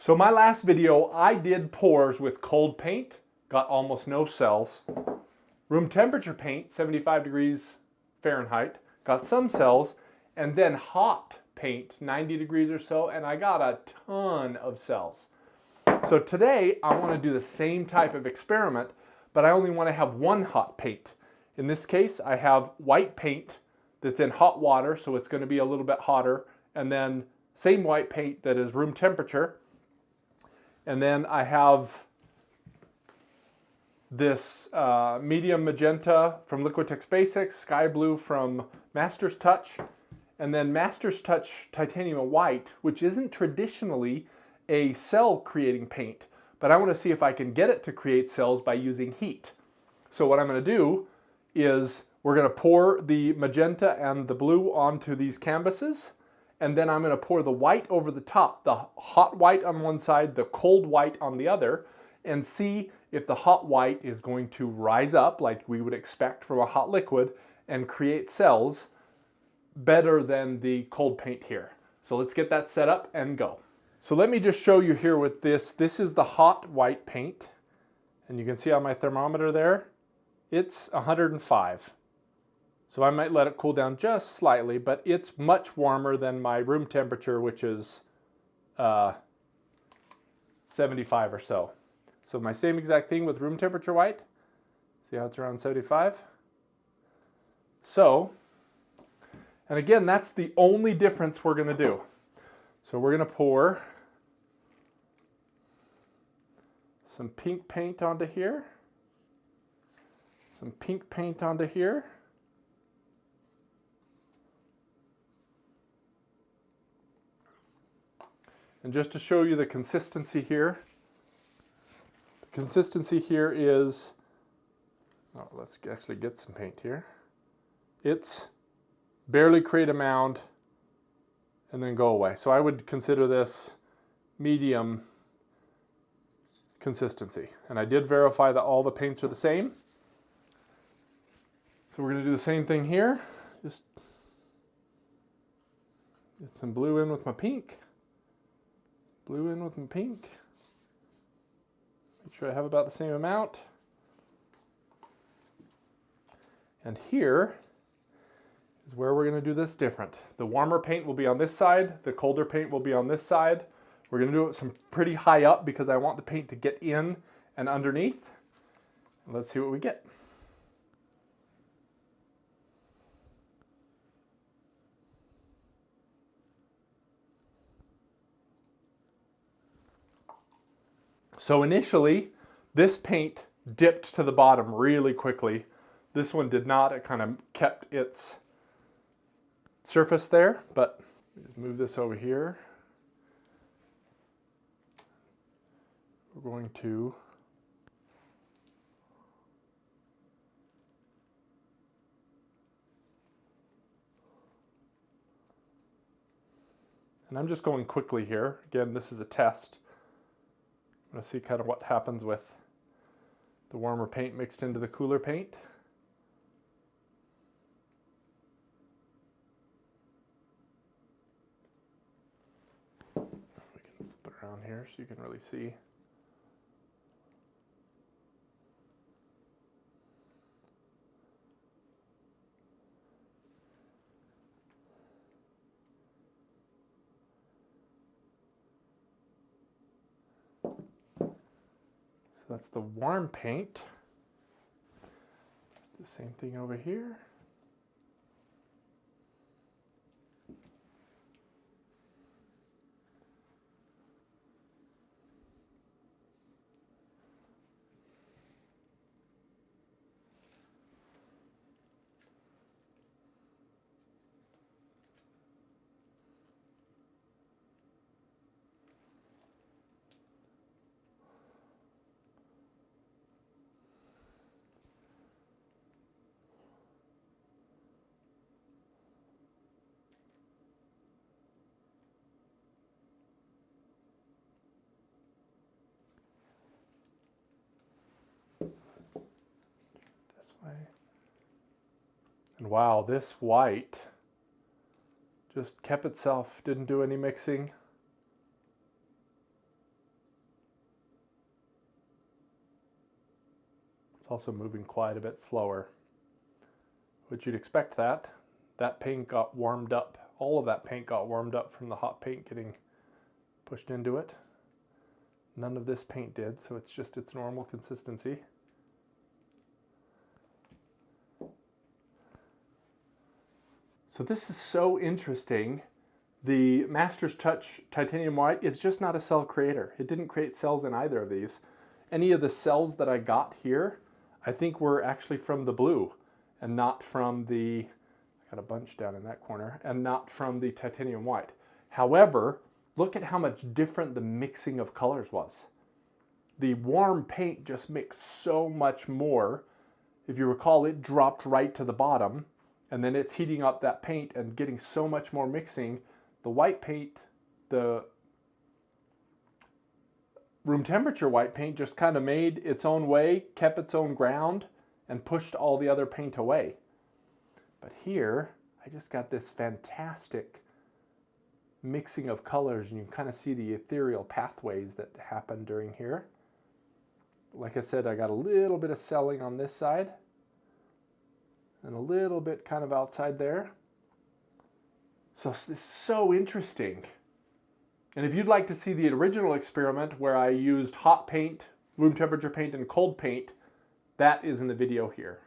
So my last video, I did pours with cold paint, got almost no cells. Room temperature paint, 75 degrees Fahrenheit, got some cells, and then hot paint, 90 degrees or so, and I got a ton of cells. So today I want to do the same type of experiment, but I only want to have one hot paint. In this case, I have white paint that's in hot water, so it's going to be a little bit hotter, and then same white paint that is room temperature. And then I have this medium magenta from Liquitex Basics, sky blue from Master's Touch, and then Master's Touch Titanium White, which isn't traditionally a cell creating paint, but I want to see if I can get it to create cells by using heat. So what I'm going to do is we're going to pour the magenta and the blue onto these canvases, and then I'm going to pour the white over the top, the hot white on one side, the cold white on the other, and see if the hot white is going to rise up like we would expect from a hot liquid and create cells better than the cold paint here. So let's get that set up and go. So let me just show you here with this. This is the hot white paint, and you can see on my thermometer there, it's 105. So I might let it cool down just slightly, but it's much warmer than my room temperature, which is 75 or so. So my same exact thing with room temperature white. See how it's around 75? So, and again, that's the only difference we're going to do. So we're going to pour some pink paint onto here, some pink paint onto here, and just to show you the consistency here, the consistency here is, oh, let's actually get some paint here. It's barely create a mound and then go away. So I would consider this medium consistency. And I did verify that all the paints are the same. So we're going to do the same thing here. Just get some blue in with my pink. Blue in with my pink. Make sure I have about the same amount. And here is where we're going to do this different. The warmer paint will be on this side. The colder paint will be on this side. We're going to do it some pretty high up because I want the paint to get in and underneath. Let's see what we get. So initially, this paint dipped to the bottom really quickly. This one did not. It kind of kept its surface there, but just move this over here. We're going to and I'm just going quickly here. Again, this is a test. I'm going to see kind of what happens with the warmer paint mixed into the cooler paint. We can flip it around here so you can really see. So that's the warm paint. The same thing over here. And wow, this white just kept itself, didn't do any mixing. It's also moving quite a bit slower, which you'd expect that. That paint got warmed up. All of that paint got warmed up from the hot paint getting pushed into it. None of this paint did, so it's just its normal consistency. So this is so interesting. The Master's Touch Titanium White is just not a cell creator. It didn't create cells in either of these. Any of the cells that I got here, I think were actually from the blue and not from the, I got a bunch down in that corner, and not from the Titanium White. However, look at how much different the mixing of colors was. The warm paint just mixed so much more. If you recall, it dropped right to the bottom, and then it's heating up that paint and getting so much more mixing. The white paint, the room temperature white paint, just kind of made its own way, kept its own ground, and pushed all the other paint away. But here, I just got this fantastic mixing of colors, and you can kind of see the ethereal pathways that happen during here. Like I said, I got a little bit of selling on this side, and a little bit kind of outside there. So this is so interesting. And if you'd like to see the original experiment where I used hot paint, room temperature paint, and cold paint, that is in the video here.